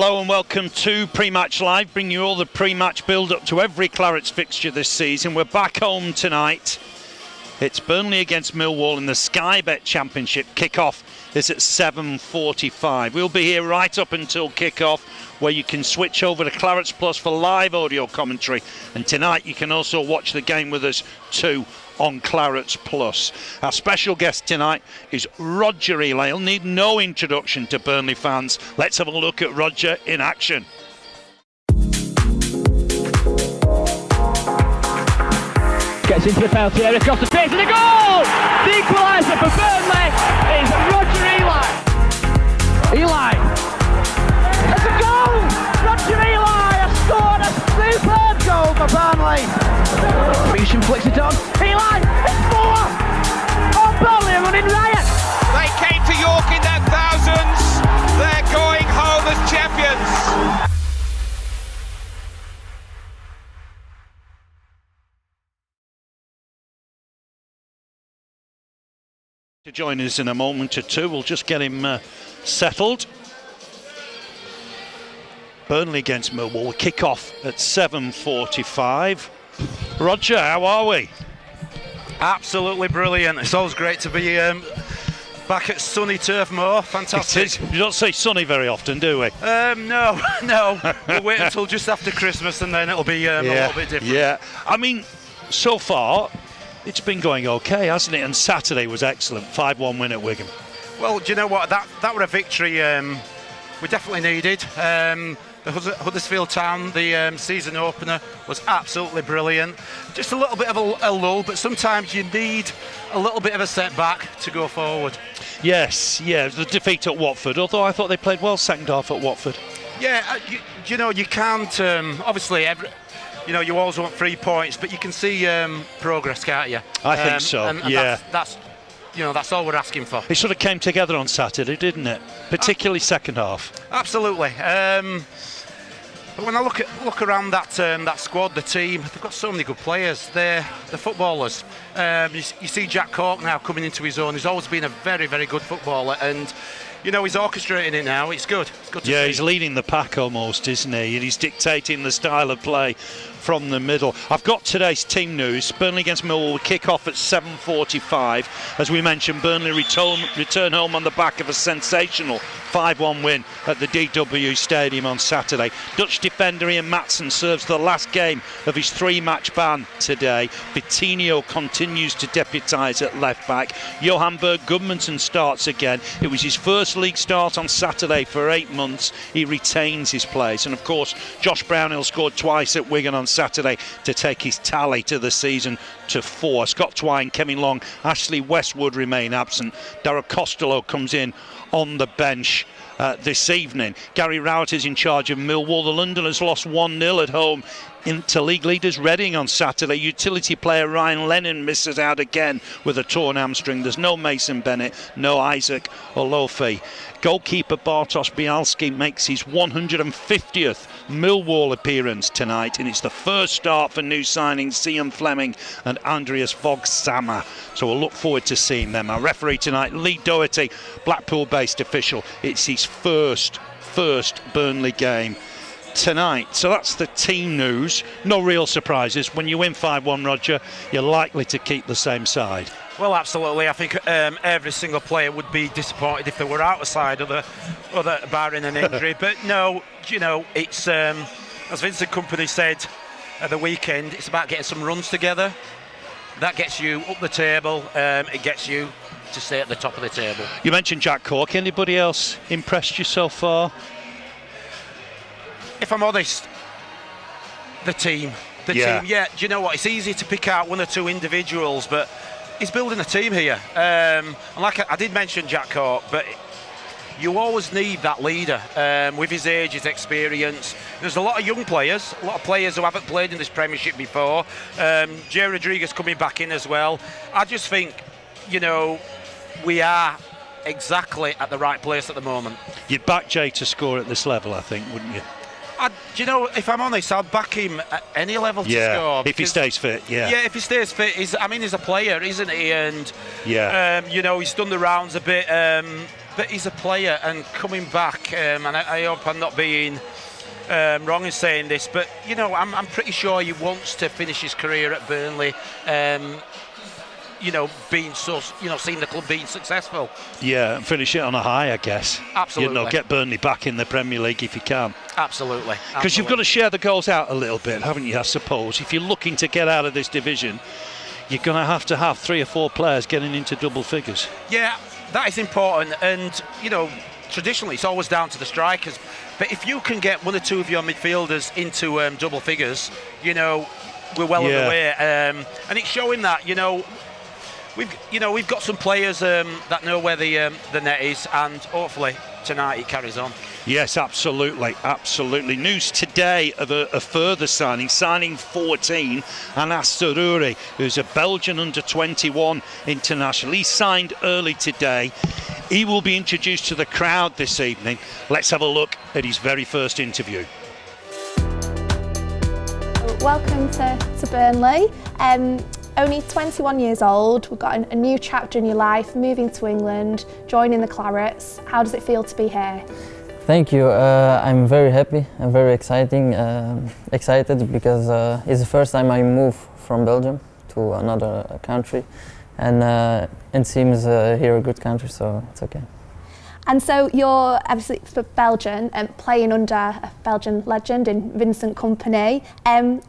Hello and welcome to Pre-Match Live, bringing you all the pre-match build-up to every Clarets fixture this season. We're back home tonight. It's Burnley against Millwall in the Sky Bet Championship. Kick-off is at 7:45. We'll be here right up until kick-off, where you can switch over to Clarets Plus for live audio commentary. And tonight you can also watch the game with us too on Clarets Plus. Our special guest tonight is Roger Eli. He'll need no introduction to Burnley fans. Let's have a look at Roger in action. Gets into the penalty area, across the face, and a goal! The equaliser for Burnley is Roger Eli. Eli. It's a goal! Roger Eli has scored a superb goal for Burnley. Grecian flicks it on. Eli, it's 4! Oh, Burnley are running riot. They came to York in their thousands. They're going home as champions. To join us in a moment or two, we'll just get him settled. Burnley against Millwall. We kick off at 7:45. Roger, how are we? Absolutely brilliant. It's always great to be back at sunny Turf Moor. Fantastic. It is. You don't say sunny very often, do we? No. We'll wait until just after Christmas and then it'll be a little bit different. Yeah. I mean, so far, it's been going okay, hasn't it? And Saturday was excellent. 5-1 win at Wigan. Well, do you know what? That were a victory we definitely needed. The Huddersfield Town, the season opener, was absolutely brilliant. Just a little bit of a lull, but sometimes you need a little bit of a setback to go forward. Yes, the defeat at Watford, although I thought they played well second half at Watford. Yeah, you can't, obviously, you always want 3 points, but you can see progress, can't you? I think so, and yeah. That's all we're asking for. It sort of came together on Saturday, didn't it? Particularly second half. Absolutely. But when I look around that squad, the team, they've got so many good players. They're the footballers. You see Jack Cork now coming into his own. He's always been a very, very good footballer, and he's orchestrating it now. It's good. It's good to see. He's leading the pack almost, isn't he? And he's dictating the style of play from the middle. I've got today's team news. Burnley against Millwall will kick off at 7:45. As we mentioned, Burnley return home on the back of a sensational 5-1 win at the DW Stadium on Saturday. Dutch defender Ian Maatsen serves the last game of his 3-match ban today. Vitinho continues to deputise at left back. Johan Berg Gudmundsson starts again. It was his first league start on Saturday for 8 months. He retains his place. And of course, Josh Brownhill scored twice at Wigan on Saturday to take his tally to the season to 4. Scott Twine, Kevin Long, Ashley Westwood remain absent. Darragh Costello comes in on the bench this evening. Gary Rowett is in charge of Millwall. The Londoners lost 1-0 at home into league leaders Reading on Saturday. Utility player Ryan Lennon misses out again with a torn hamstring. There's no Mason Bennett, no Isaac Olofi. Goalkeeper Bartosz Bialski makes his 150th Millwall appearance tonight, and it's the first start for new signings Cian Fleming and Andreas Vogsama. So we'll look forward to seeing them. Our referee tonight, Lee Doherty, Blackpool-based official. It's his first Burnley game tonight. So that's the team news. No real surprises. When you win 5-1, Roger, you're likely to keep the same side. Well, absolutely. I think every single player would be disappointed if they were outside other barring an injury. But no, it's as Vincent Kompany said at the weekend, it's about getting some runs together. That gets you up the table. It gets you to stay at the top of the table. You mentioned Jack Cork. Anybody else impressed you so far? If I'm honest, the team. Yeah, do you know what? It's easy to pick out one or two individuals, but he's building a team here. And like I did mention Jack Cork, but you always need that leader with his age, his experience. There's a lot of young players, a lot of players who haven't played in this Premiership before. Jay Rodriguez coming back in as well. I just think, we are exactly at the right place at the moment. You'd back Jay to score at this level, I think, wouldn't you? If I'm honest, I'd back him at any level to score. If he stays fit, Yeah, if he stays fit. He's a player, isn't he? And, he's done the rounds a bit. but he's a player, and coming back, and I hope I'm not being wrong in saying this, but you know, I'm pretty sure he wants to finish his career at Burnley. You know, being so, you know, seeing the club being successful. Yeah, and finish it on a high, I guess. Absolutely. You know, get Burnley back in the Premier League if you can. Absolutely. Because you've got to share the goals out a little bit, haven't you, I suppose? If you're looking to get out of this division, you're going to have 3 or 4 players getting into double figures. Yeah, that is important. And, you know, traditionally it's always down to the strikers. But if you can get 1 or 2 of your midfielders into double figures, you know, we're well on the way. And it's showing that, you know, we've got some players that know where the net is, and hopefully tonight it carries on. Yes, absolutely. News today of a further signing 14, Anas Zarouri, who's a Belgian under-21 international. He signed early today. He will be introduced to the crowd this evening. Let's have a look at his very first interview. Welcome to Burnley. Only 21 years old, we've got a new chapter in your life, moving to England, joining the Clarets. How does it feel to be here? Thank you. I'm very happy and very excited because it's the first time I move from Belgium to another country, and it seems here a good country, so it's okay. And so you're obviously Belgian and playing under a Belgian legend in Vincent Kompany.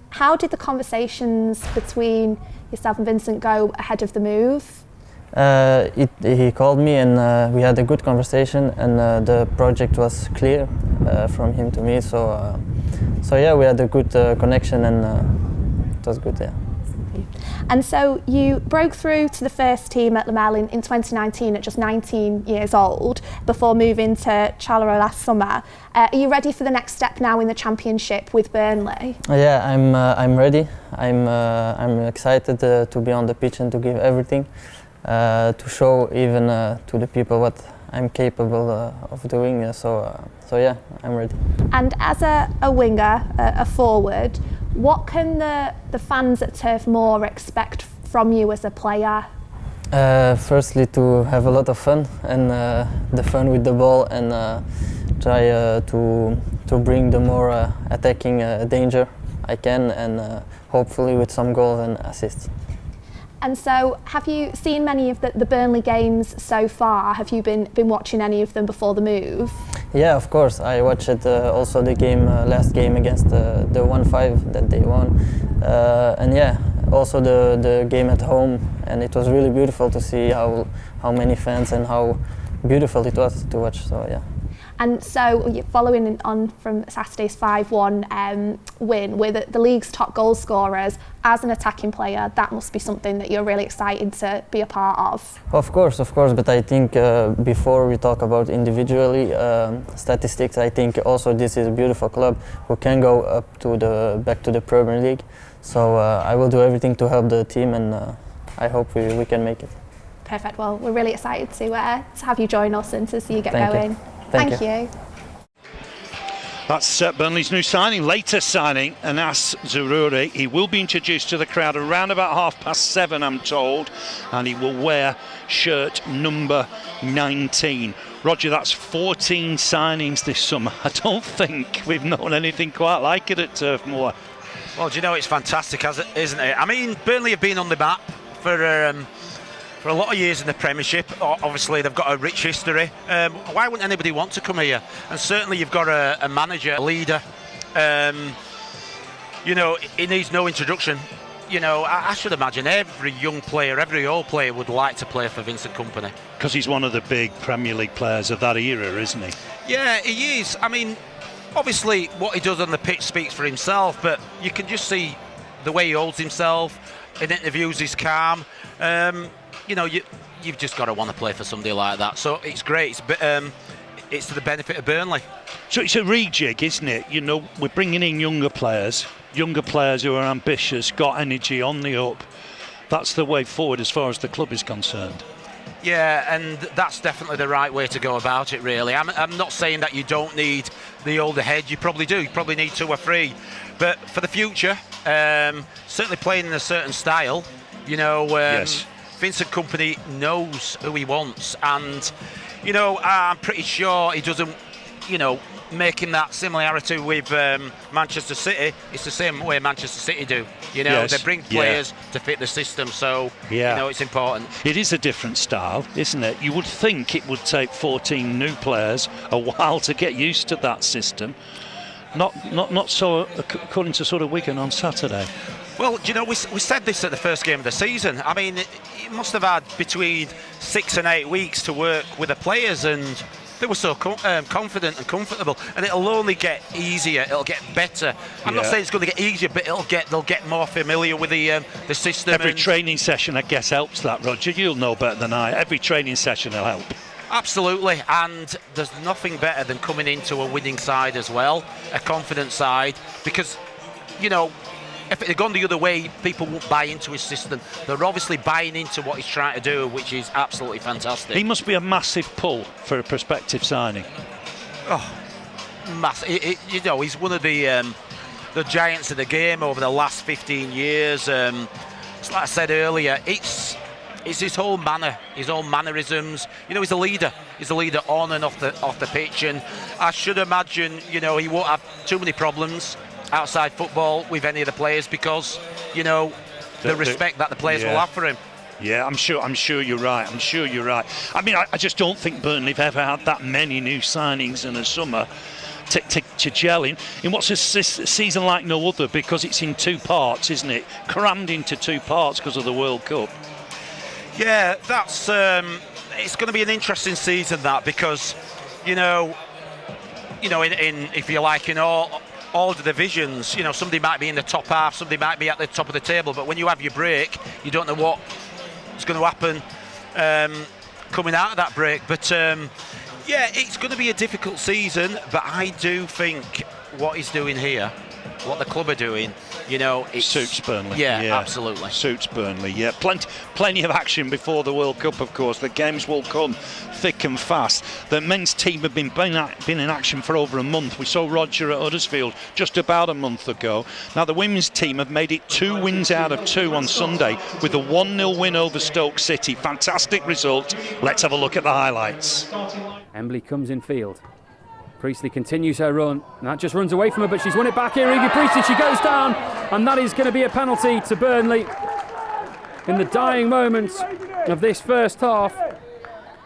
How did the conversations between yourself and Vincent go ahead of the move? He called me and we had a good conversation, and the project was clear from him to me. So yeah, we had a good connection, and it was good. Yeah. And so you broke through to the first team at Lamel in 2019 at just 19 years old before moving to Charleroi last summer. Are you ready for the next step now in the Championship with Burnley? Yeah, I'm ready. I'm excited to be on the pitch and to give everything, to show even to the people what I'm capable of doing. So yeah, I'm ready. And as a winger, a forward, what can the fans at Turf Moor expect from you as a player? Firstly, to have a lot of fun, and the fun with the ball, and try to bring the more attacking danger I can, and hopefully with some goals and assists. And so, have you seen many of the Burnley games so far? Have you been watching any of them before the move? Yeah, of course. I watched also the game, last game against the 1-5 that they won, and yeah, also the game at home. And it was really beautiful to see how many fans and how beautiful it was to watch. So yeah. And so, following on from Saturday's 5-1 win with the league's top goal scorers, as an attacking player, that must be something that you're really excited to be a part of. Of course, but I think before we talk about individually statistics, I think also this is a beautiful club who can go up to back to the Premier League. So I will do everything to help the team, and I hope we can make it. Perfect. Well, we're really excited to have you join us and to see you get Thank going. You. Thank you. That's Burnley's new signing, latest signing, Anas Zarouri. He will be introduced to the crowd around about 7:30, I'm told, and he will wear shirt number 19. Roger, that's 14 signings this summer. I don't think we've known anything quite like it at Turf Moor. Well, do you know, it's fantastic, isn't it? I mean, Burnley have been on the map for a lot of years in the Premiership. Obviously, they've got a rich history. Why wouldn't anybody want to come here? And certainly, you've got a manager, a leader. You know, he needs no introduction. You know, I should imagine every young player, every old player would like to play for Vincent Kompany. Because he's one of the big Premier League players of that era, isn't he? Yeah, he is. I mean, obviously, what he does on the pitch speaks for himself, but you can just see the way he holds himself. In interviews, he's calm. You know, you've just got to want to play for somebody like that. So it's great. It's to the benefit of Burnley. So it's a rejig, isn't it? You know, we're bringing in younger players who are ambitious, got energy on the up. That's the way forward as far as the club is concerned. Yeah, and that's definitely the right way to go about it, really. I'm not saying that you don't need the older head. You probably do. You probably need 2 or 3. But for the future, certainly playing in a certain style, you know, yes. Vincent Kompany knows who he wants, and you know, I'm pretty sure he doesn't, you know, making that similarity with Manchester City. It's the same way Manchester City do. You know, Yes. they bring players to fit the system, so you know it's important. It is a different style, isn't it? You would think it would take 14 new players a while to get used to that system. Not so according to sort of Wigan on Saturday. Well, do you know, we said this at the first game of the season. I mean, it must have had between 6 and 8 weeks to work with the players, and they were so confident and comfortable, and it'll only get easier. It'll get better. I'm not saying it's going to get easier, but they'll get more familiar with the system. Every training session, I guess, helps that, Roger. You'll know better than I. Every training session will help. Absolutely, and there's nothing better than coming into a winning side as well, a confident side, because, you know, if it had gone the other way, people won't buy into his system. They're obviously buying into what he's trying to do, which is absolutely fantastic. He must be a massive pull for a prospective signing. Oh, massive. You know, he's one of the giants of the game over the last 15 years. It's like I said earlier, it's his whole manner, his own mannerisms. You know, he's a leader. He's a leader on and off the pitch, and I should imagine, you know, he won't have too many problems outside football with any of the players, because, you know, the respect that the players will have for him. Yeah, I'm sure you're right. I mean, I just don't think Burnley have ever had that many new signings in a summer to gel in what's a season like no other, because it's in 2 parts, isn't it? Crammed into 2 parts because of the World Cup. Yeah, that's it's going to be an interesting season, that, because, you know, in if you like, in all the divisions, you know, somebody might be in the top half, somebody might be at the top of the table, but when you have your break, you don't know what's going to happen coming out of that break. But yeah, it's going to be a difficult season, but I do think what he's doing here, what the club are doing, you know, it suits Burnley. Yeah, absolutely. Suits Burnley, yeah. Plenty of action before the World Cup, of course. The games will come thick and fast. The men's team have been in action for over a month. We saw Roger at Huddersfield just about a month ago. Now, the women's team have made it 2 wins out of 2 on Sunday with a 1-0 win over Stoke City. Fantastic result. Let's have a look at the highlights. Embley comes in field. Priestley continues her run, and that just runs away from her, but she's won it back here. Evie Priestley, she goes down, and that is going to be a penalty to Burnley in the dying moments of this first half.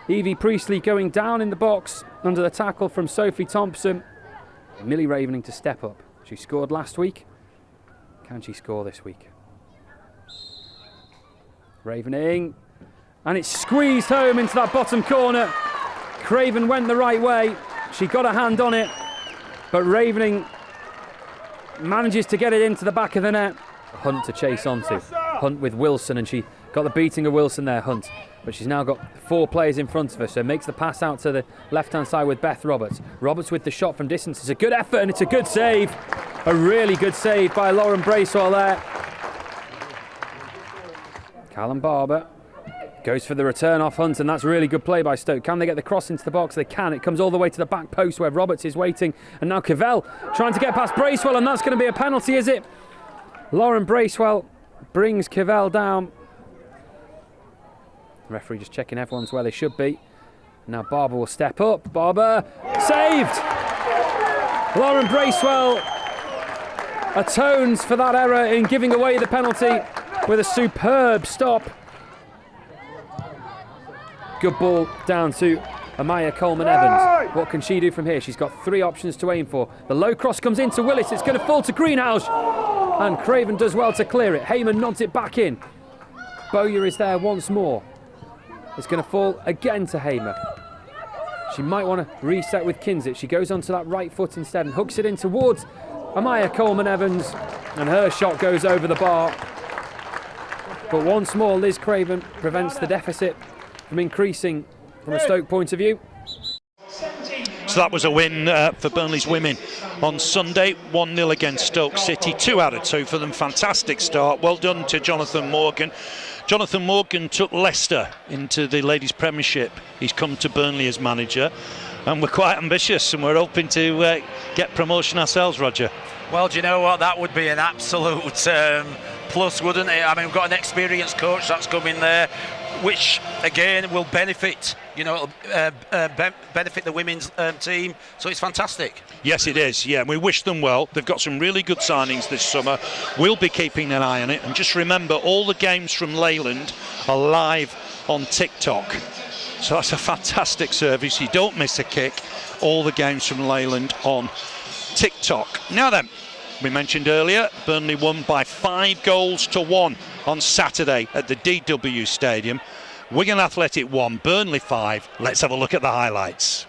Evie Priestley going down in the box under the tackle from Sophie Thompson. Millie Ravening to step up. She scored last week. Can she score this week? Ravening, and it's squeezed home into that bottom corner. Craven went the right way. She got a hand on it, but Ravening manages to get it into the back of the net. Hunt to chase onto. Hunt with Wilson, and she got the beating of Wilson there, Hunt. But she's now got 4 players in front of her, so makes the pass out to the left-hand side with Beth Roberts. Roberts with the shot from distance. It's a good effort, and it's a good save. A really good save by Lauren Bracewell there. Callum Barber goes for the return off Hunt, and that's really good play by Stoke. Can they get the cross into the box? They can. It comes all the way to the back post where Roberts is waiting, and now Cavell trying to get past Bracewell, and that's going to be a penalty, is it? Lauren Bracewell brings Cavell down. The referee just checking everyone's where they should be. Now Barber will step up. Barber saved. Lauren Bracewell atones for that error in giving away the penalty with a superb stop. Good ball down to Amaya Coleman-Evans. What can she do from here? She's got 3 options to aim for. The low cross comes into Willis. It's going to fall to Greenhouse. And Craven does well to clear it. Heyman nods it back in. Bowyer is there once more. It's going to fall again to Hamer. She might want to reset with Kinsit. She goes onto that right foot instead and hooks it in towards Amaya Coleman-Evans. And her shot goes over the bar. But once more, Liz Craven prevents the deficit from increasing from a Stoke point of view. So that was a win for Burnley's women on Sunday, 1-0 against Stoke City, 2 out of 2 for them. Fantastic start. Well done to Jonathan Morgan. Jonathan Morgan took Leicester into the Ladies Premiership. He's come to Burnley as manager, and we're quite ambitious, and we're hoping to get promotion ourselves, Roger. Well, do you know what? That would be an absolute plus, wouldn't it? I mean, we've got an experienced coach that's come in there. which again will benefit, benefit the women's team. So it's fantastic. Yes, it is. Yeah, we wish them well. They've got some really good signings this summer. We'll be keeping an eye on it. And just remember, all the games from Leyland are live on TikTok. So that's a fantastic service. You don't miss a kick. All the games from Leyland on TikTok. Now then, we mentioned earlier, Burnley won by 5-1 on Saturday at the DW Stadium. Wigan Athletic 1, Burnley 5. Let's have a look at the highlights.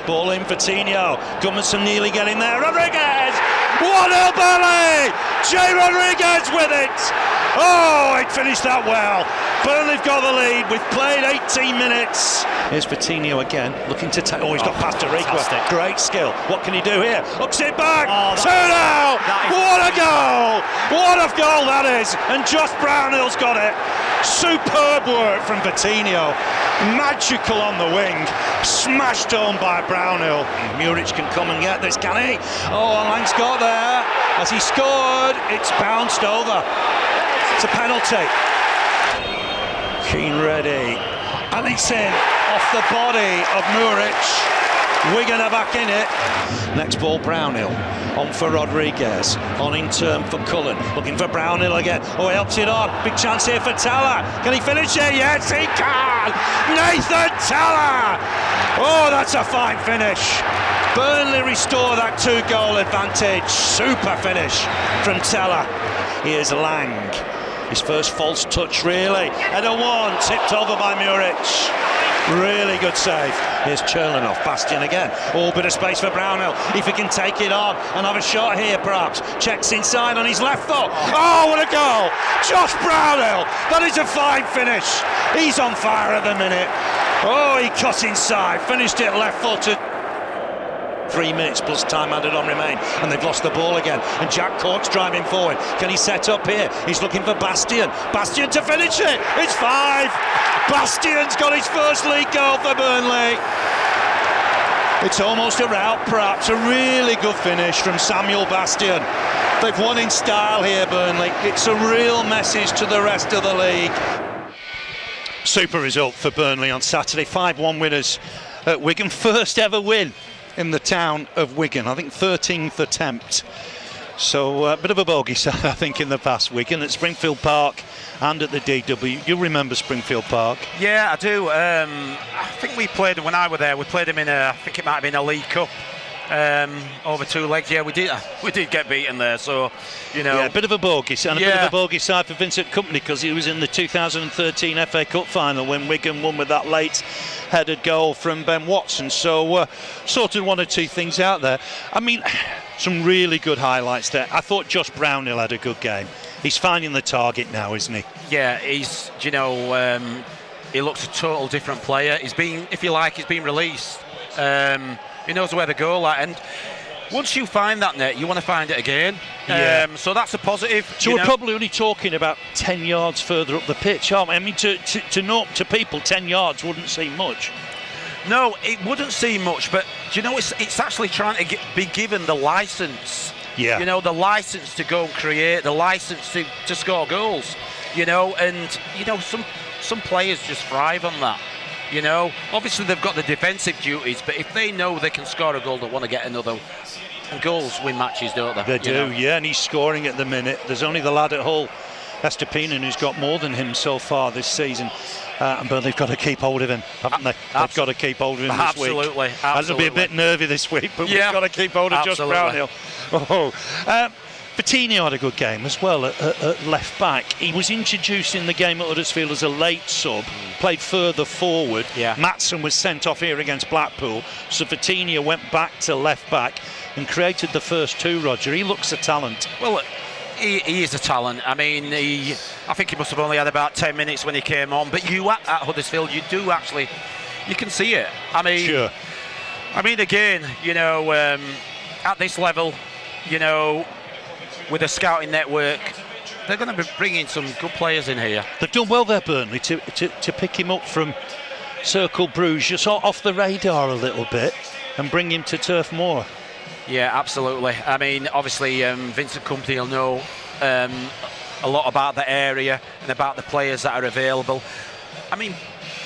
Ball in for Tino. Gummerson nearly getting there. Rodriguez! 1-0 Burnley! Jay Rodriguez with it! Oh, it finished that well. Burnley've got the lead. We've played 18 minutes. Here's Coutinho again, looking to take. Oh, he's got past Rico. Great skill. What can he do here? Hooks it back. 2-0. What a goal! What a goal that is! And Josh Brownhill's got it. Superb work from Coutinho. Magical on the wing. Smashed home by Brownhill. Muric can come and get this, can he? Oh, Lang's got there. Has he scored? It's bounced over. It's a penalty. Keane ready. And it's in off the body of Muric. Wigan are back in it. Next ball, Brownhill. On for Rodriguez. On in turn for Cullen. Looking for Brownhill again. Oh, he helps it on. Big chance here for Teller. Can he finish it? Yes, he can! Nathan Teller! Oh, that's a fine finish. Burnley restore that 2-goal advantage. Super finish from Teller. Here's Lang. His first false touch, really. Header one, tipped over by Muric. Really good save. Here's Cherlanoff, Bastion again. Oh, bit of space for Brownhill. If he can take it on and have a shot here, perhaps. Checks inside on his left foot. Oh, what a goal! Josh Brownhill. That is a fine finish. He's on fire at the minute. Oh, he cut inside, finished it left-footed. 3 minutes plus time added on remain, and they've lost the ball again. And Jack Cork's driving forward. Can he set up here? He's looking for Bastion. Bastion to finish it. It's 5. Bastion's got his first league goal for Burnley. It's almost a rout, perhaps. A really good finish from Samuel Bastion. They've won in style here, Burnley. It's a real message to the rest of the league. Super result for Burnley on Saturday. 5-1 winners at Wigan. First ever win in the town of Wigan. I think 13th attempt. So a bit of a bogey side, I think, in the past. Wigan at Springfield Park and at the DW. You remember Springfield Park? Yeah, I do. I think we played, when I was there, we played them in I think it might have been a League Cup. Over 2 legs. Yeah, we did get beaten there, so yeah, a bit of a bogey side, and a bit of a bogey side for Vincent Kompany, because he was in the 2013 FA Cup final when Wigan won with that late headed goal from Ben Watson. So sorted 1 or 2 things out there. I mean, some really good highlights there. I thought Josh Brownhill had a good game. He's finding the target now, isn't he? Yeah, he's he looks a total different player. He's been, if you like, he's been released. He knows where to go, and once you find that net, you want to find it again. Yeah. So that's a positive. So we're probably only talking about 10 yards further up the pitch, aren't we? I mean, to people, 10 yards wouldn't seem much. No, it wouldn't seem much, but do you know, it's actually trying to be given the licence. Yeah. The licence to go and create, the licence to score goals. And some players just thrive on that. Obviously they've got the defensive duties, but if they know they can score a goal, they want to get another. And goals win matches, don't they? They do, yeah, and he's scoring at the minute. There's only the lad at Hull, Estepinen, who's got more than him so far this season. But they've got to keep hold of him, haven't they? They've got to keep hold of him this week. Absolutely. That'll be a bit nervy this week, but we've got to keep hold of Josh Brownhill. Coutinho had a good game as well at left back. He was introduced in the game at Huddersfield as a late sub, played further forward. Yeah. Matson was sent off here against Blackpool, so Coutinho went back to left back and created the first 2, Roger. He looks a talent. Well, he is a talent. I mean, I think he must have only had about 10 minutes when he came on, but you at Huddersfield, you do actually, you can see it. I mean, sure. I mean, again, at this level, with a scouting network, they're going to be bringing some good players in here. They've done well there, Burnley, to pick him up from Cercle Bruges, just off the radar a little bit, and bring him to Turf Moor. Yeah, absolutely. I mean, obviously, Vincent Kompany will know a lot about the area and about the players that are available. I mean,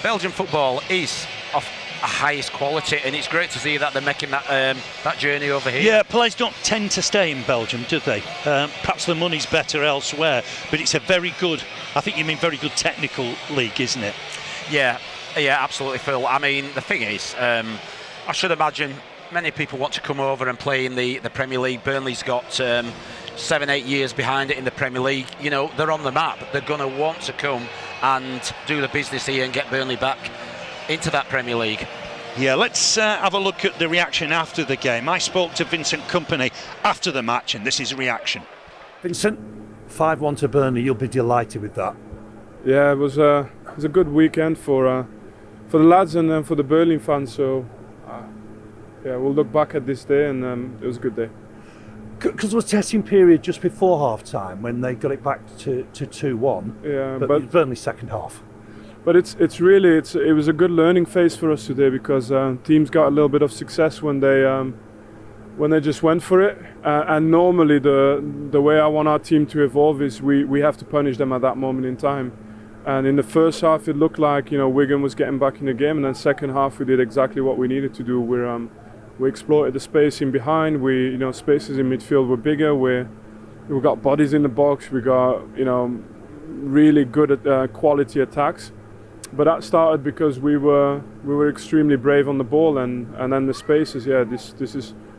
Belgian football is of a highest quality, and it's great to see that they're making that journey over here. Yeah, players don't tend to stay in Belgium, do they? Perhaps the money's better elsewhere, but it's a very good, I think you mean very good technical league, isn't it? Yeah, absolutely, Phil. I mean, the thing is, I should imagine many people want to come over and play in the Premier League. Burnley's got 7-8 years behind it in the Premier League. You know, they're on the map. They're going to want to come and do the business here and get Burnley back into that Premier League. Yeah, let's have a look at the reaction after the game. I spoke to Vincent Kompany after the match, and this is reaction. Vincent, 5-1 to Burnley, you'll be delighted with that. Yeah, it was a good weekend for the lads and for the Burnley fans. So yeah, we'll look back at this day, and it was a good day. Because there was a testing period just before half-time when they got it back to 2-1. Yeah, but Burnley's second half. But it was a good learning phase for us today, because teams got a little bit of success when they just went for it. And normally the way I want our team to evolve is we have to punish them at that moment in time. And in the first half, it looked like Wigan was getting back in the game, and then second half we did exactly what we needed to do. We exploited the space in behind. Spaces in midfield were bigger. We got bodies in the box. We got really good at quality attacks. But that started because we were extremely brave on the ball, and then the spaces. Yeah, this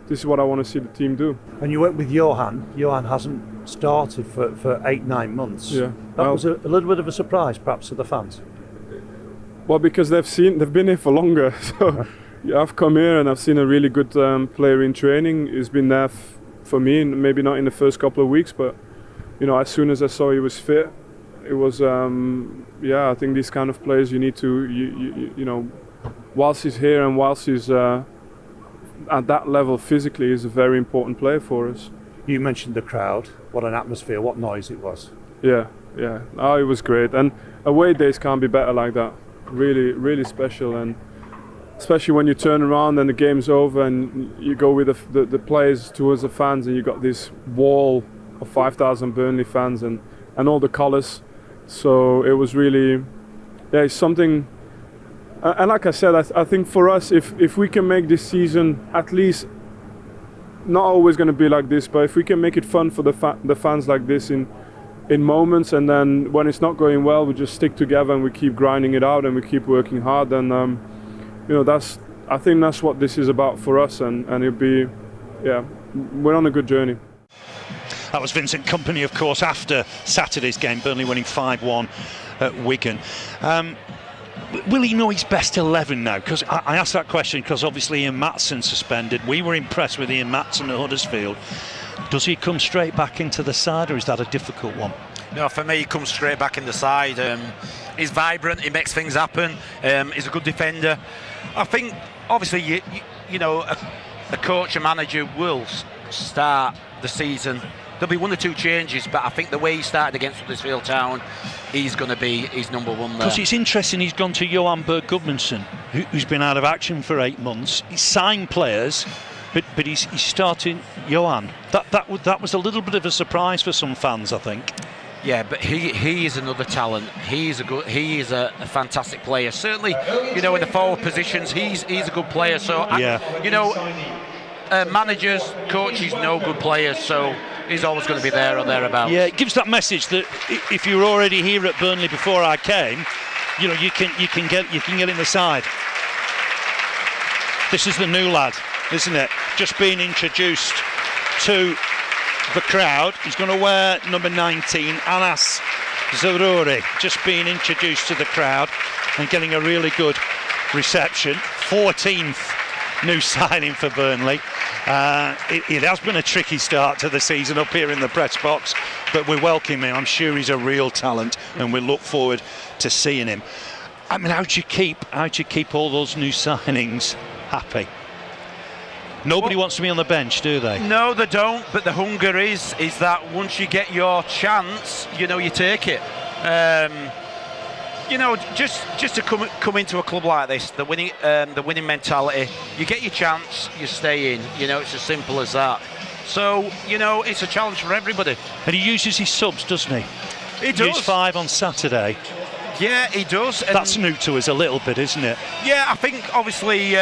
is what I want to see the team do. And you went with Johan. Johan hasn't started for 8-9 months. Yeah, that was a little bit of a surprise, perhaps, to the fans. Well, because they've been here for longer. So yeah, I've come here and I've seen a really good player in training. He's been there for me, and maybe not in the first couple of weeks, but as soon as I saw he was fit, it was I think these kind of players you need to whilst he's here and whilst he's at that level physically, is a very important player for us. You mentioned the crowd. What an atmosphere, what noise it was. Yeah. Oh, it was great. And away days can't be better like that. Really, really special. And especially when you turn around and the game's over and you go with the players towards the fans, and you got this wall of 5,000 Burnley fans and all the colours. So it was really, it's something. And like I said, I think for us, if we can make this season at least, not always going to be like this, but if we can make it fun for the fans like this in moments, and then when it's not going well, we just stick together and we keep grinding it out and we keep working hard, and I think that's what this is about for us, and it'll be, we're on a good journey. That was Vincent Kompany, of course, after Saturday's game, Burnley winning 5-1 at Wigan. Will he know his best 11 now? Because I asked that question because obviously Ian Maatsen suspended. We were impressed with Ian Maatsen at Huddersfield. Does he come straight back into the side, or is that a difficult one? No, for me, he comes straight back in the side. He's vibrant, he makes things happen, he's a good defender. I think, obviously, a coach and manager will start the season. There'll be one or two changes, but I think the way he started against Huddersfield Town, he's going to be his number one there. Because it's interesting, he's gone to Johan Berg Gudmundsson, who's been out of action for 8 months. He's signed players, but he's starting Johan. That was a little bit of a surprise for some fans, I think. Yeah, but he is another talent. He is a fantastic player. Certainly, in the forward positions, he's a good player. So managers, coaches know good players, so he's always going to be there or thereabouts. Yeah, it gives that message that if you were already here at Burnley before I came, you can get in the side. This is the new lad, isn't it? Just being introduced to the crowd. He's going to wear number 19, Anas Zarouri, just being introduced to the crowd and getting a really good reception. 14th new signing for Burnley. It has been a tricky start to the season up here in the press box, but we welcome him. I'm sure he's a real talent, and we look forward to seeing him. I mean, how do you keep all those new signings happy? Nobody wants to be on the bench, do they? No, they don't. But the hunger is that once you get your chance, you take it. Just to come into a club like this, the winning mentality. You get your chance, you stay in. It's as simple as that. So, it's a challenge for everybody. And he uses his subs, doesn't he? He does. Used 5 on Saturday. Yeah, he does. And that's new to us a little bit, isn't it? Yeah, I think obviously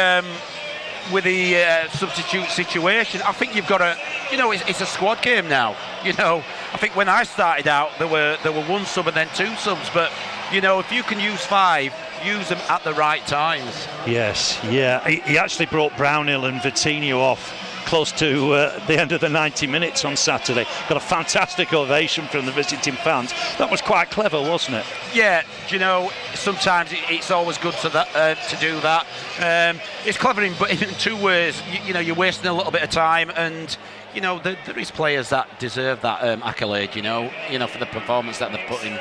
with the substitute situation, I think you've got to, it's a squad game now. I think when I started out, there were 1 sub and then 2 subs, but if you can use 5, use them at the right times. Yes, yeah. He actually brought Brownhill and Vitinho off close to the end of the 90 minutes on Saturday. Got a fantastic ovation from the visiting fans. That was quite clever, wasn't it? Yeah, sometimes it's always good to do that. It's clever in 2 ways. You're wasting a little bit of time, and there is players that deserve that accolade. For the performance that they've put in.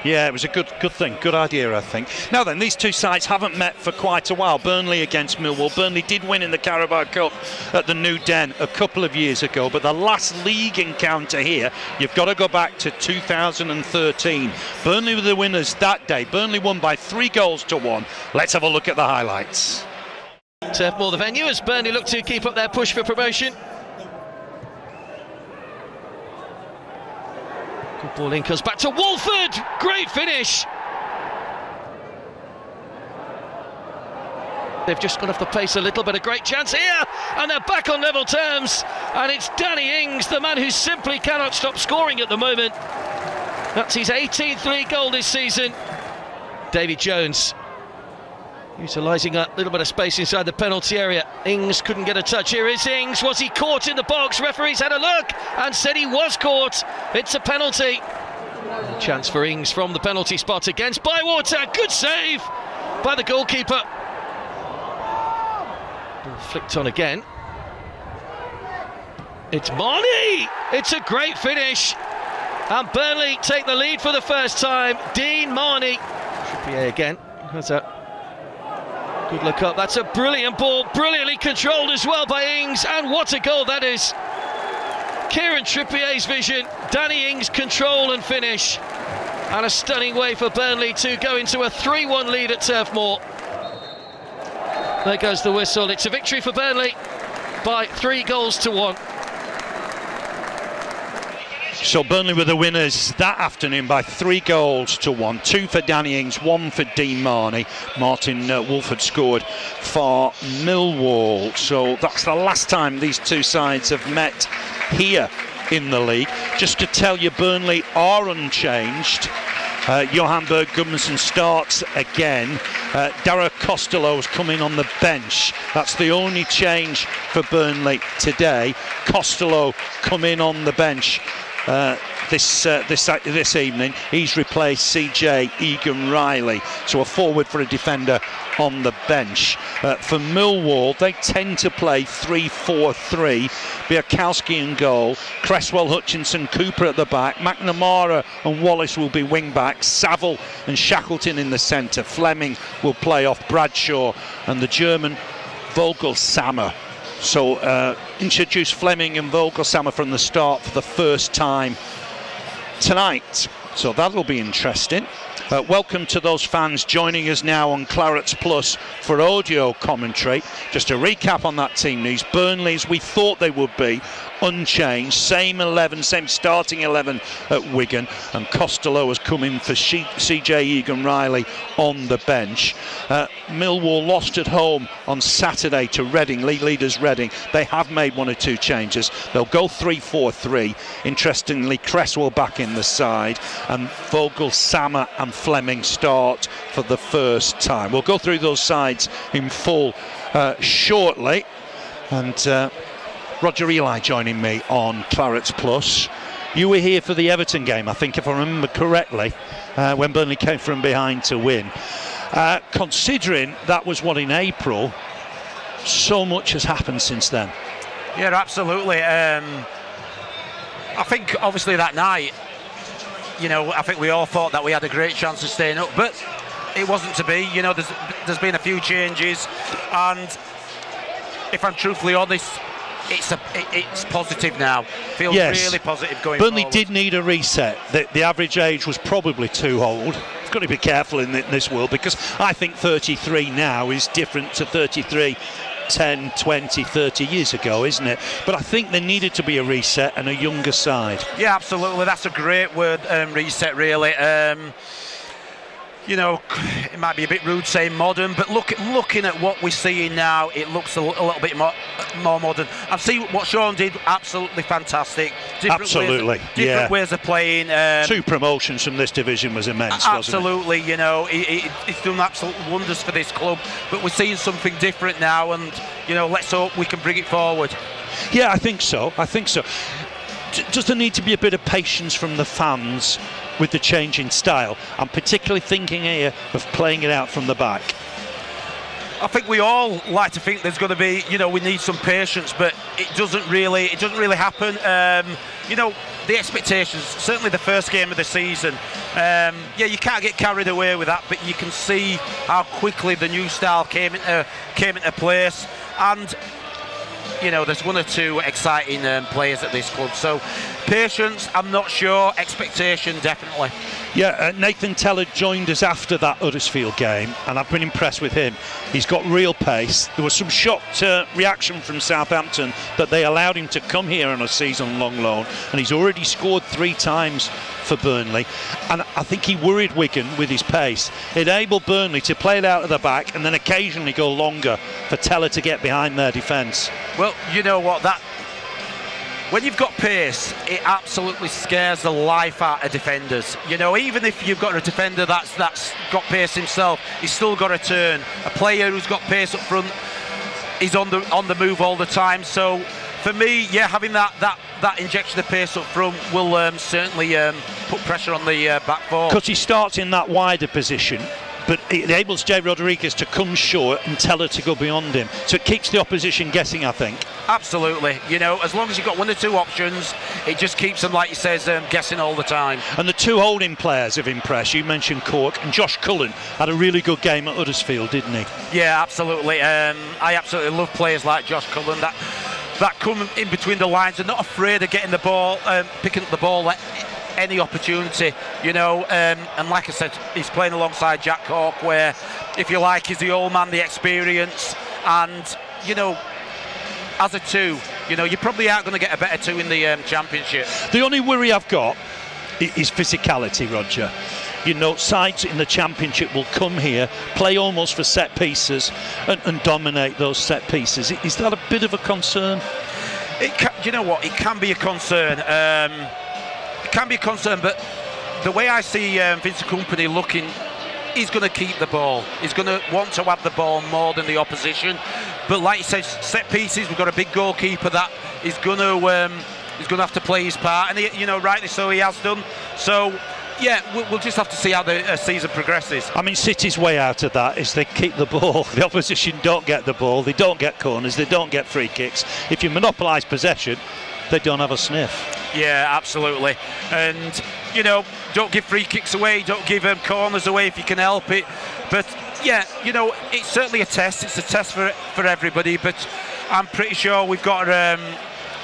Yeah, it was a good thing, good idea, I think. Now then, these two sides haven't met for quite a while. Burnley against Millwall. Burnley did win in the Carabao Cup at the New Den a couple of years ago, but the last league encounter here, you've got to go back to 2013. Burnley were the winners that day. Burnley won by 3-1. Let's have a look at the highlights. Turf Moor the venue as Burnley look to keep up their push for promotion. Good ball in, comes back to Walford. Great finish. They've just gone off the pace a little bit. A great chance here, and they're back on level terms. And it's Danny Ings, the man who simply cannot stop scoring at the moment. That's his 18th league goal this season. David Jones utilising a little bit of space inside the penalty area. Ings couldn't get a touch. Here is Ings. Was he caught in the box? Referees had a look and said he was caught. It's a penalty. A chance for Ings from the penalty spot against Bywater. Good save by the goalkeeper. Ball flicked on again. It's Marnie. It's a great finish. And Burnley take the lead for the first time. Dean Marnie. Trippier again. Has a good look up. That's a brilliant ball, brilliantly controlled as well by Ings, and what a goal that is. Kieran Trippier's vision, Danny Ings' control and finish, and a stunning way for Burnley to go into a 3-1 lead at Turf Moor. There goes the whistle. It's a victory for Burnley by 3-1. So Burnley were the winners that afternoon by 3-1. 2 for Danny Ings, 1 for Dean Marnie. Martin Wolford scored for Millwall. So that's the last time these two sides have met here in the league. Just to tell you, Burnley are unchanged. Johan Berg Gudmundsson starts again. Dara Costello's coming on the bench. That's the only change for Burnley today. Costello coming on the bench this evening. He's replaced CJ Egan-Riley, so a forward for a defender on the bench. For Millwall, they tend to play 3-4-3. Biakowski in goal, Cresswell, Hutchinson, Cooper at the back, McNamara and Wallace will be wing backs, Saville and Shackleton in the centre, Fleming will play off Bradshaw, and the German Vogelsammer. So introduce Fleming and Vogelsammer from the start for the first time tonight. So that'll be interesting. Welcome to those fans joining us now on Clarets Plus for audio commentary. Just a recap on that team news. Burnley, as we thought they would be, unchanged. Same starting 11 at Wigan. And Costello has come in for CJ Egan-Riley on the bench. Millwall lost at home on Saturday to Reading, league leaders Reading. They have made 1 or 2 changes. They'll go 3-4-3. Interestingly, Cresswell back in the side, and Vogelsammer and Fleming start for the first time. We'll go through those sides in full shortly. And Roger Eli joining me on Clarets Plus. You were here for the Everton game, I think, if I remember correctly, when Burnley came from behind to win. Considering that was in April, so much has happened since then. Yeah, absolutely. I think obviously that night, I think we all thought that we had a great chance of staying up, but it wasn't to be. There's been a few changes, and if I'm truthfully honest, it's positive now. Feels really positive going Burnley forward. did need a reset. The average age was probably too old. You've got to be careful in this world, because I think 33 now is different to 33 10, 20, 30 years ago, isn't it? But I think there needed to be a reset and a younger side. Yeah, absolutely. That's a great word, reset, really. You know, it might be a bit rude saying modern, but looking at what we're seeing now, it looks a little bit more modern. I've seen what Sean did, absolutely fantastic. Different ways of playing. 2 promotions from this division was immense, absolutely, wasn't it? You know, he's done absolute wonders for this club, but we're seeing something different now, and, you know, let's hope we can bring it forward. Yeah, I think so. Does there need to be a bit of patience from the fans with the change in style? I'm particularly thinking here of playing it out from the back. I think we all like to think there's going to be, you know, we need some patience, but it doesn't really happen. You know, the expectations, certainly the first game of the season, you can't get carried away with that, but you can see how quickly the new style came into place, and you know, there's 1 or 2 exciting players at this club. So patience, I'm not sure. Expectation, definitely. Yeah, Nathan Teller joined us after that Huddersfield game, and I've been impressed with him. He's got real pace. There was some shocked reaction from Southampton that they allowed him to come here on a season-long loan, and he's already scored 3 times for Burnley, and I think he worried Wigan with his pace. It enabled Burnley to play it out of the back and then occasionally go longer for Teller to get behind their defence. Well, you know what, when you've got pace, it absolutely scares the life out of defenders. You know, even if you've got a defender that's got pace himself, he's still got to turn. A player who's got pace up front is on the move all the time. So for me, yeah, having that injection of pace up front will certainly put pressure on the back four. Because he starts in that wider position, but it enables Jay Rodriguez to come short and Teller to go beyond him. So it keeps the opposition guessing, I think. Absolutely. You know, as long as you've got 1 or 2 options, it just keeps them, like you says, guessing all the time. And the 2 holding players have impressed. You mentioned Cork, and Josh Cullen had a really good game at Huddersfield, didn't he? Yeah, absolutely. I absolutely love players like Josh Cullen that come in between the lines and not afraid of getting the ball, picking up the ball at any opportunity, you know, and like I said, he's playing alongside Jack Cork, where, if you like, he's the old man, the experience, and, you know, as a 2, you know, you probably aren't going to get a better 2 in the Championship. The only worry I've got is physicality, Roger. You know, sides in the Championship will come here, play almost for set pieces and dominate those set pieces. Is that a bit of a concern? You know what, it can be a concern. It can be a concern, but the way I see Vincent Kompany looking, he's going to keep the ball. He's going to want to have the ball more than the opposition. But like you said, set pieces, we've got a big goalkeeper that is going to have to play his part, and he, you know, rightly so, he has done. So yeah, we'll just have to see how the season progresses. I mean, City's way out of that is they keep the ball. The opposition don't get the ball. They don't get corners. They don't get free kicks. If you monopolise possession, they don't have a sniff. Yeah, absolutely. And, you know, don't give free kicks away, don't give corners away if you can help it. But, yeah, you know, it's certainly a test. It's a test for everybody. But I'm pretty sure we've got a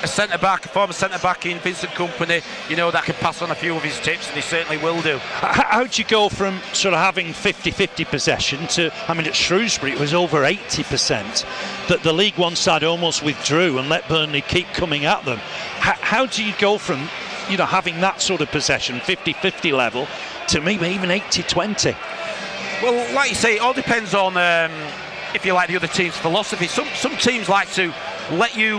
centre-back, a former centre-back in Vincent Kompany, you know, that can pass on a few of his tips, and he certainly will do. How do you go from sort of having 50-50 possession to, I mean, at Shrewsbury it was over 80%, that the League One side almost withdrew and let Burnley keep coming at them. How do you go from, you know, having that sort of possession, 50-50 level, to maybe even 80-20? Well, like you say, it all depends on, if you like, the other team's philosophy. Some teams like to let you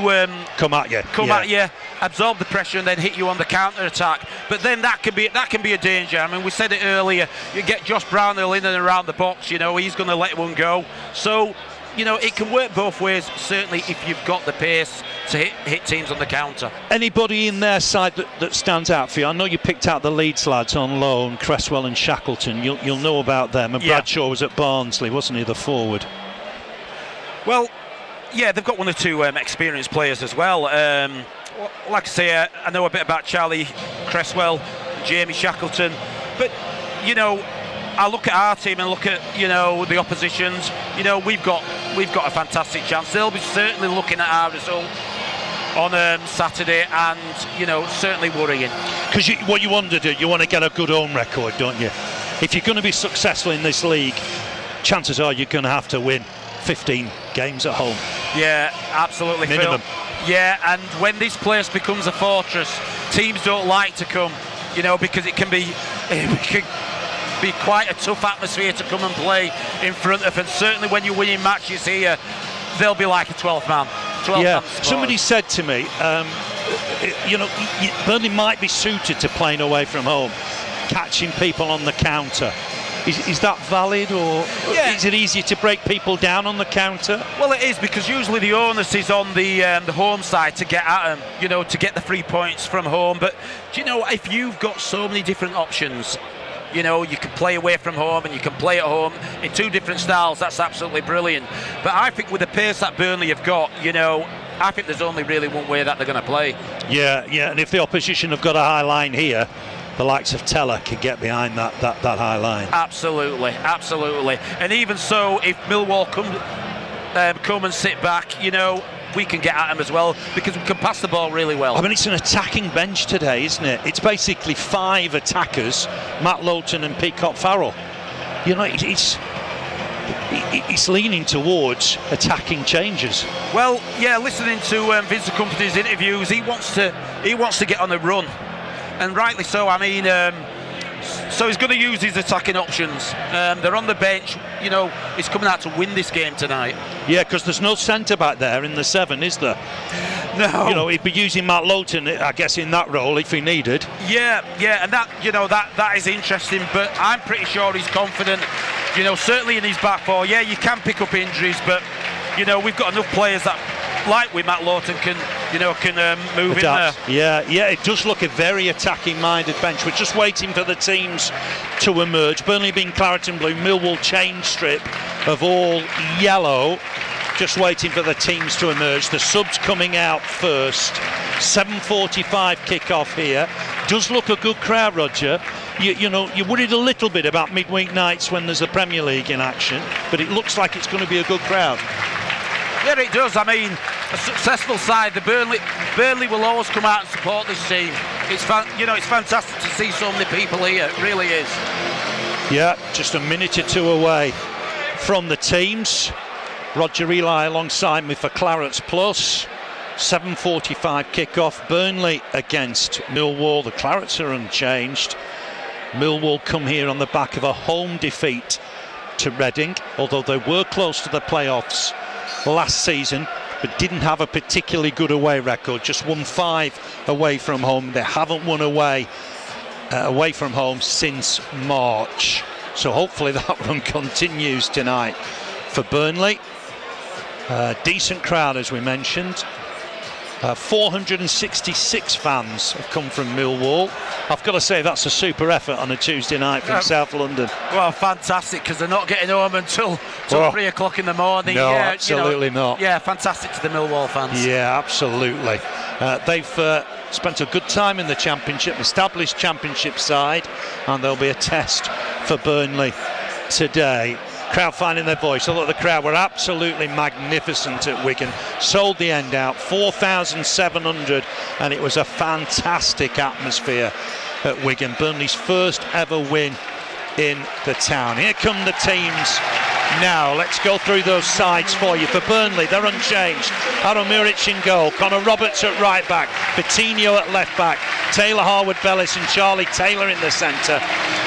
come at you, absorb the pressure, and then hit you on the counter attack. But then that can be a danger. I mean, we said it earlier. You get Josh Brownhill in and around the box. You know, he's going to let one go. So, you know, it can work both ways. Certainly, if you've got the pace to hit teams on the counter. Anybody in their side that stands out for you? I know you picked out the Leeds lads on loan, Cresswell and Shackleton. You'll know about them. And Bradshaw was at Barnsley, wasn't he, the forward? Well, yeah, they've got 1 or 2 experienced players as well. Like I say, I know a bit about Charlie Cresswell, Jamie Shackleton, but, you know, I look at our team and look at, you know, the oppositions. You know, we've got a fantastic chance. They'll be certainly looking at our result on Saturday, and, you know, certainly worrying. Because what you want to do, you want to get a good home record, don't you? If you're going to be successful in this league, chances are you're going to have to win 15 games at home. Yeah, absolutely. Minimum. Phil. Yeah, and when this place becomes a fortress, teams don't like to come, because it can be quite a tough atmosphere to come and play in front of, and certainly when you're winning matches here, they'll be like a 12 man. Somebody said to me, Burnley might be suited to playing away from home, catching people on the counter. Is that valid, or is it easier to break people down on the counter? Well, it is, because usually the onus is on the home side to get at them, to get the 3 points from home. But if you've got so many different options, you can play away from home and you can play at home in 2 different styles. That's absolutely brilliant. But I think with the pace that Burnley have got, I think there's only really one way that they're going to play. Yeah, and if the opposition have got a high line here, the likes of Teller can get behind that high line. Absolutely. And even so, if Millwall come and sit back, we can get at them as well, because we can pass the ball really well. I mean, it's an attacking bench today, isn't it? It's basically 5 attackers, Matt Lowton and Peacock Farrell. It's leaning towards attacking changes. Well, yeah, listening to Vincent Kompany's interviews, he wants to get on a run. And rightly so. I mean, so he's going to use his attacking options. They're on the bench. He's coming out to win this game tonight. Yeah, because there's no centre back there in the 7, is there? No. He'd be using Matt Lowton, I guess, in that role if he needed. Yeah, and that is interesting. But I'm pretty sure he's confident. Certainly in his back four. Yeah, you can pick up injuries, but we've got enough players that, like with Matt Lowton, can move Adapt. in there. Yeah, it does look a very attacking-minded bench. We're just waiting for the teams to emerge. Burnley being claret and blue, Millwall chain strip of all yellow. Just waiting for the teams to emerge. The subs coming out first. 7:45 kick-off here. Does look a good crowd, Roger. You're worried a little bit about midweek nights when there's the Premier League in action, but it looks like it's going to be a good crowd. Yeah, it does. I mean, a successful side. The Burnley will always come out and support this team. It's fantastic to see so many people here. It really is. Yeah, just a minute or 2 away from the teams. Roger Eli alongside me for Clarets Plus. 7:45 kick-off. Burnley against Millwall. The Clarets are unchanged. Millwall come here on the back of a home defeat to Reading, although they were close to the playoffs last season, but didn't have a particularly good away record. Just won 5 away from home. They haven't won away from home since March. So hopefully that run continues tonight for Burnley. Decent crowd, as we mentioned. 466 fans have come from Millwall. I've got to say that's a super effort on a Tuesday night from South London. Well, fantastic, because they're not getting home until 3 o'clock in the morning. No, absolutely not. Yeah, fantastic to the Millwall fans. Yeah, absolutely. They've spent a good time in the Championship, established Championship side, and there'll be a test for Burnley today. Crowd finding their voice. I thought the crowd were absolutely magnificent at Wigan. Sold the end out, 4,700, and it was a fantastic atmosphere at Wigan. Burnley's first ever win in the town. Here come the teams now. Let's go through those sides for you. For Burnley, they're unchanged. Aaron Muric in goal, Connor Roberts at right back, Coutinho at left back, Taylor Harwood-Bellis and Charlie Taylor in the centre,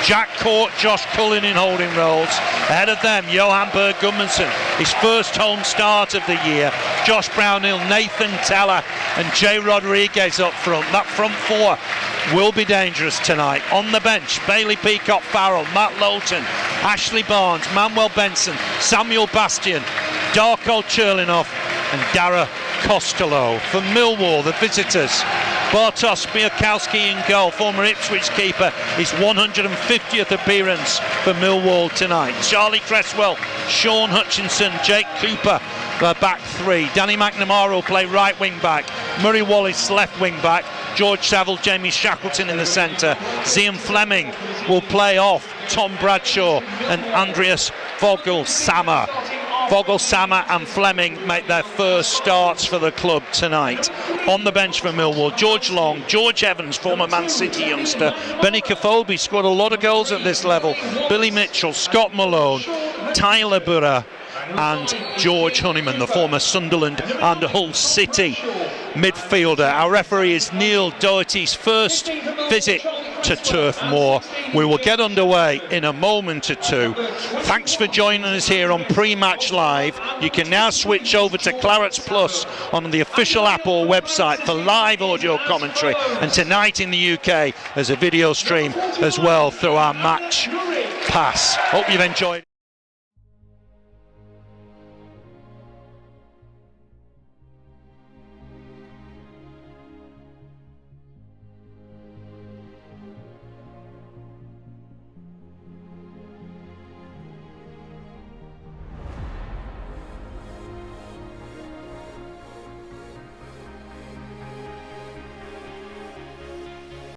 Jack Court, Josh Cullen in holding roles. Ahead of them, Johan Berg Gudmundsson, his first home start of the year, Josh Brownhill, Nathan Teller and Jay Rodriguez up front. That front 4 will be dangerous tonight. On the bench, Bailey Peacock Farrell, Matt Lowton, Ashley Barnes, Manuel Benson, Samuel Bastian, Darko Cherlinov and Dara Costello. For Millwall, the visitors, Bartosz Białkowski in goal, former Ipswich keeper, his 150th appearance for Millwall tonight. Charlie Cresswell, Sean Hutchinson, Jake Cooper, back 3. Danny McNamara will play right wing back, Murray Wallace left wing back, George Saville, Jamie Shackleton in the centre. Zian Fleming will play off Tom Bradshaw and Andreas Vogelsama. Vogelsama and Fleming make their first starts for the club tonight. On the bench for Millwall, George Long, George Evans, former Man City youngster, Benny Kofobi scored a lot of goals at this level, Billy Mitchell, Scott Malone, Tyler Burra, and George Honeyman, the former Sunderland and Hull City midfielder. Our referee is Neil Doherty's first visit to Turf Moor. We will get underway in a moment or two. Thanks for joining us here on Pre-Match Live. You can now switch over to Clarets Plus on the official app or website for live audio commentary, and tonight in the UK there's a video stream as well through our Match Pass. Hope you've enjoyed.